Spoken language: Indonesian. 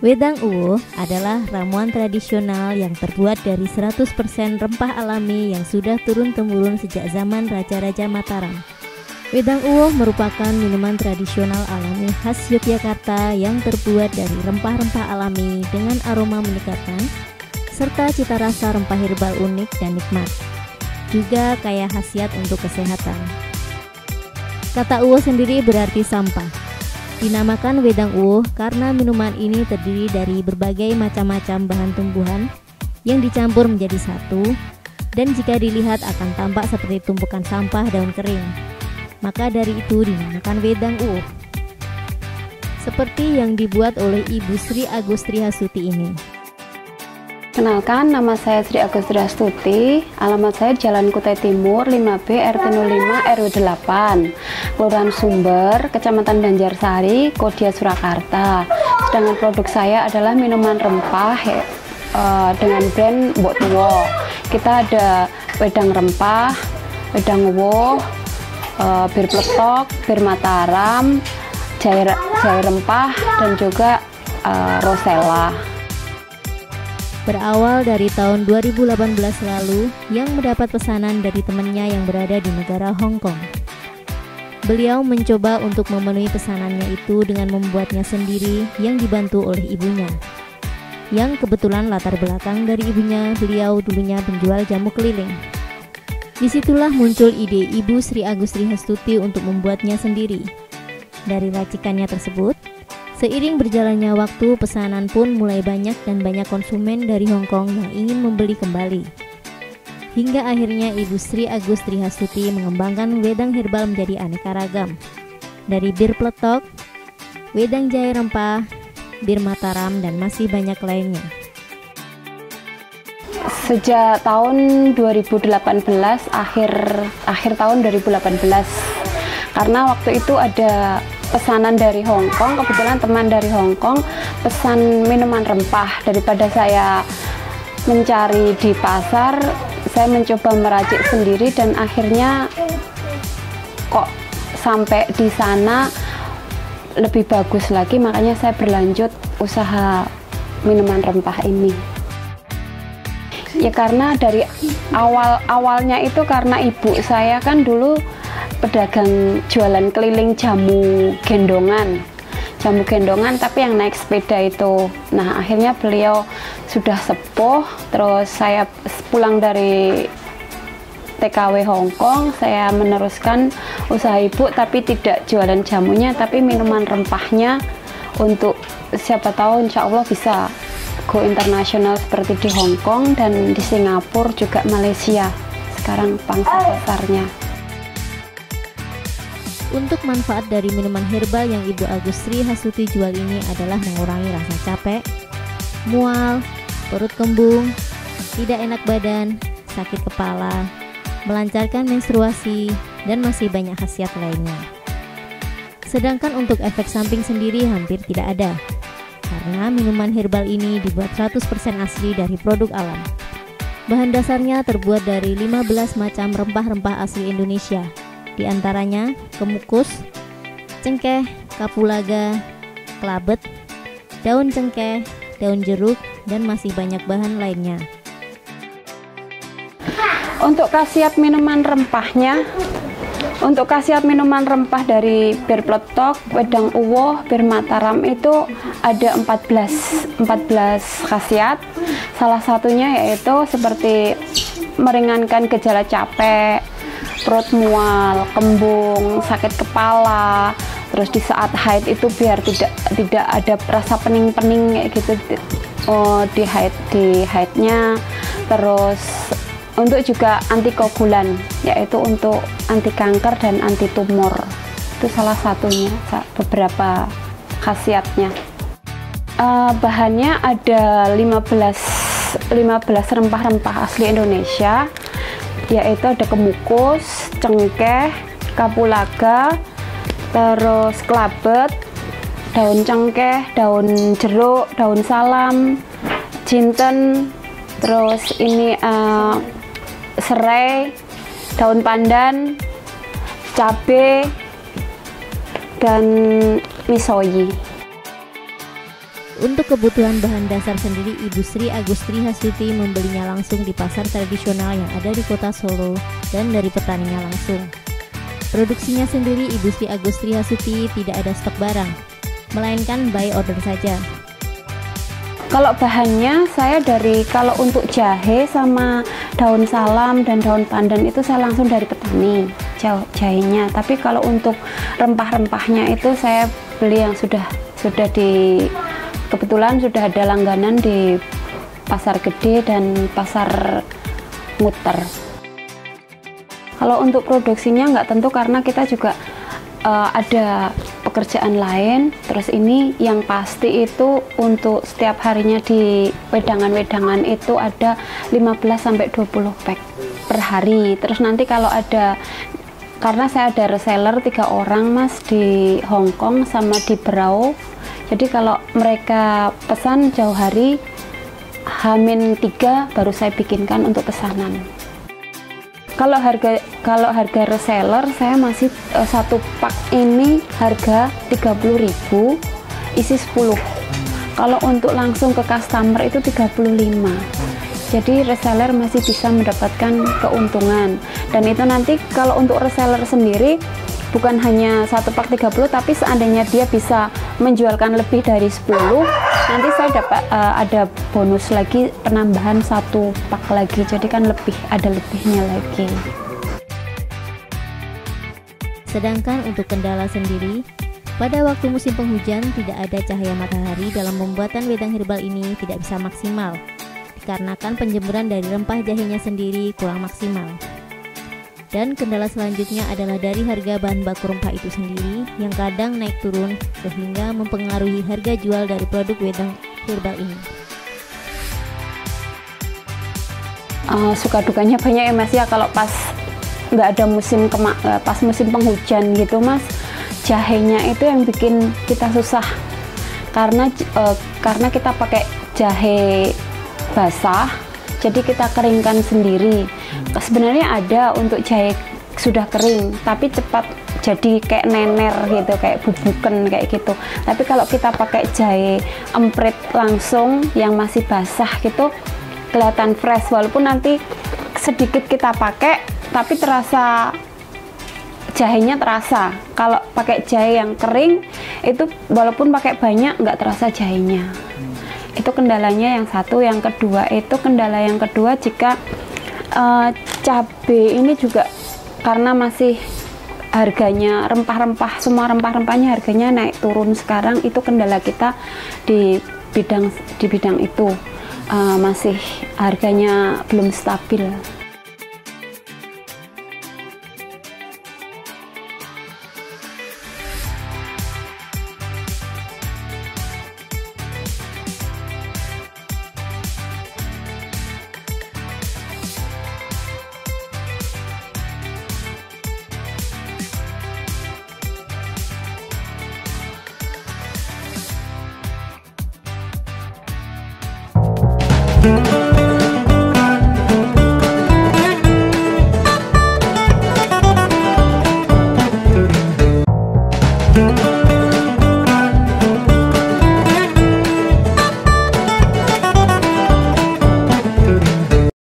Wedang uwuh adalah ramuan tradisional yang terbuat dari 100% rempah alami yang sudah turun-temurun sejak zaman Raja-Raja Mataram. Wedang uwuh merupakan minuman tradisional alami khas Yogyakarta yang terbuat dari rempah-rempah alami dengan aroma menyegarkan, serta cita rasa rempah herbal unik dan nikmat. Juga kaya khasiat untuk kesehatan. Kata uwuh sendiri berarti sampah. Dinamakan wedang uwuh karena minuman ini terdiri dari berbagai macam-macam bahan tumbuhan yang dicampur menjadi satu, dan jika dilihat akan tampak seperti tumpukan sampah daun kering. Maka dari itu dinamakan wedang uwuh. Seperti yang dibuat oleh Ibu Sri Agustri Hasuti ini. Kenalkan, nama saya Sri Agustri Astuti, alamat saya Jalan Kutai Timur 5B RT 05 RW 8, Kelurahan Sumber, Kecamatan Banjarsari, Kodia, Surakarta. Sedangkan produk saya adalah minuman rempah dengan brand Mbok Tuwo. Kita ada wedang rempah, wedang uwuh, bir pletok, bir Mataram, jahe rempah, dan juga rosella. Berawal dari tahun 2018 lalu yang mendapat pesanan dari temannya yang berada di negara Hong Kong. Beliau mencoba untuk memenuhi pesanannya itu dengan membuatnya sendiri yang dibantu oleh ibunya. Yang kebetulan latar belakang dari ibunya, beliau dulunya penjual jamu keliling. Disitulah muncul ide Ibu Sri Agustri Hasuti untuk membuatnya sendiri. Dari racikannya tersebut, seiring berjalannya waktu, pesanan pun mulai banyak dan banyak konsumen dari Hong Kong yang ingin membeli kembali. Hingga akhirnya Ibu Sri Agustri Hasuti mengembangkan wedang herbal menjadi aneka ragam. Dari bir pletok, wedang jahe rempah, bir Mataram, dan masih banyak lainnya. Sejak tahun 2018, akhir tahun 2018, karena waktu itu ada pesanan dari Hong Kong, kebetulan teman dari Hong Kong pesan minuman rempah. Daripada saya mencari di pasar, saya mencoba meracik sendiri dan akhirnya kok sampai di sana lebih bagus lagi, makanya saya berlanjut usaha minuman rempah ini. Ya karena dari awalnya itu karena ibu saya kan dulu pedagang jualan keliling jamu gendongan tapi yang naik sepeda itu. Nah akhirnya beliau sudah sepuh, terus saya pulang dari TKW Hong Kong, saya meneruskan usaha ibu, tapi tidak jualan jamunya tapi minuman rempahnya, untuk siapa tahu insya Allah bisa go internasional seperti di Hong Kong dan di Singapura, juga Malaysia sekarang pangsa pasarnya. Untuk manfaat dari minuman herbal yang Ibu Agustri Hasuti jual ini adalah mengurangi rasa capek, mual, perut kembung, tidak enak badan, sakit kepala, melancarkan menstruasi, dan masih banyak khasiat lainnya. Sedangkan untuk efek samping sendiri hampir tidak ada, karena minuman herbal ini dibuat 100% asli dari produk alam. Bahan dasarnya terbuat dari 15 macam rempah-rempah asli Indonesia, di antaranya kemukus, cengkeh, kapulaga, kelabet, daun cengkeh, daun jeruk, dan masih banyak bahan lainnya. Untuk khasiat minuman rempahnya, untuk khasiat minuman rempah dari bir pletok, wedang uwuh, bir Mataram itu ada 14 khasiat. Salah satunya yaitu seperti meringankan gejala capek, perut mual, kembung, sakit kepala. Terus di saat haid itu biar tidak ada rasa pening-pening kayak gitu di haidnya. Terus untuk juga anti koagulan, yaitu untuk anti kanker dan anti tumor. Itu salah satunya, beberapa khasiatnya. Bahannya ada 15 rempah-rempah asli Indonesia. yaitu ada kemukus, cengkeh, kapulaga, terus kelabet, daun cengkeh, daun jeruk, daun salam, jinten, terus ini serai, daun pandan, cabai, dan misoyi. Untuk kebutuhan bahan dasar sendiri, Ibu Sri Agustri Hasuti membelinya langsung di pasar tradisional yang ada di kota Solo dan dari petaninya langsung. Produksinya sendiri, Ibu Sri Agustri Hasuti tidak ada stok barang, melainkan by order saja. Kalau bahannya kalau untuk jahe sama daun salam dan daun pandan itu saya langsung dari petani jahenya. Tapi kalau untuk rempah-rempahnya itu saya beli yang sudah kebetulan sudah ada langganan di Pasar Gede dan Pasar Muter. Kalau untuk produksinya nggak tentu karena kita juga ada pekerjaan lain. Terus ini yang pasti itu untuk setiap harinya di wedangan-wedangan itu ada 15-20 pack per hari. Terus nanti kalau ada, karena saya ada reseller 3 orang mas di Hong Kong sama di Berau. Jadi kalau mereka pesan jauh hari, H-3 baru saya bikinkan untuk pesanan. Kalau harga reseller saya masih satu pak ini harga 30.000, isi 10. Kalau untuk langsung ke customer itu 35. Jadi reseller masih bisa mendapatkan keuntungan. Dan itu nanti kalau untuk reseller sendiri bukan hanya satu pak 30, tapi seandainya dia bisa menjualkan lebih dari 10, nanti saya dapat ada bonus lagi, penambahan 1 pak lagi, jadi kan ada lebihnya lagi. Sedangkan untuk kendala sendiri, pada waktu musim penghujan tidak ada cahaya matahari dalam pembuatan wedang herbal ini tidak bisa maksimal, dikarenakan penjemuran dari rempah jahenya sendiri kurang maksimal. Dan kendala selanjutnya adalah dari harga bahan baku rempah itu sendiri yang kadang naik turun sehingga mempengaruhi harga jual dari produk wedang herbal ini. Suka dukanya banyak ya mas ya, kalau pas nggak ada pas musim penghujan gitu mas, jahenya itu yang bikin kita susah karena kita pakai jahe basah, jadi kita keringkan sendiri. Sebenarnya ada untuk jahe sudah kering tapi cepat jadi kayak nener gitu, kayak bubukan kayak gitu. Tapi kalau kita pakai jahe emprit langsung yang masih basah gitu, kelihatan fresh, walaupun nanti sedikit kita pakai tapi terasa jahenya terasa. Kalau pakai jahe yang kering itu walaupun pakai banyak nggak terasa jahenya. Itu kendalanya yang satu. Yang kedua itu jika cabai ini juga karena masih harganya rempah-rempah, semua rempah-rempahnya harganya naik turun sekarang, itu kendala kita di bidang itu, masih harganya belum stabil.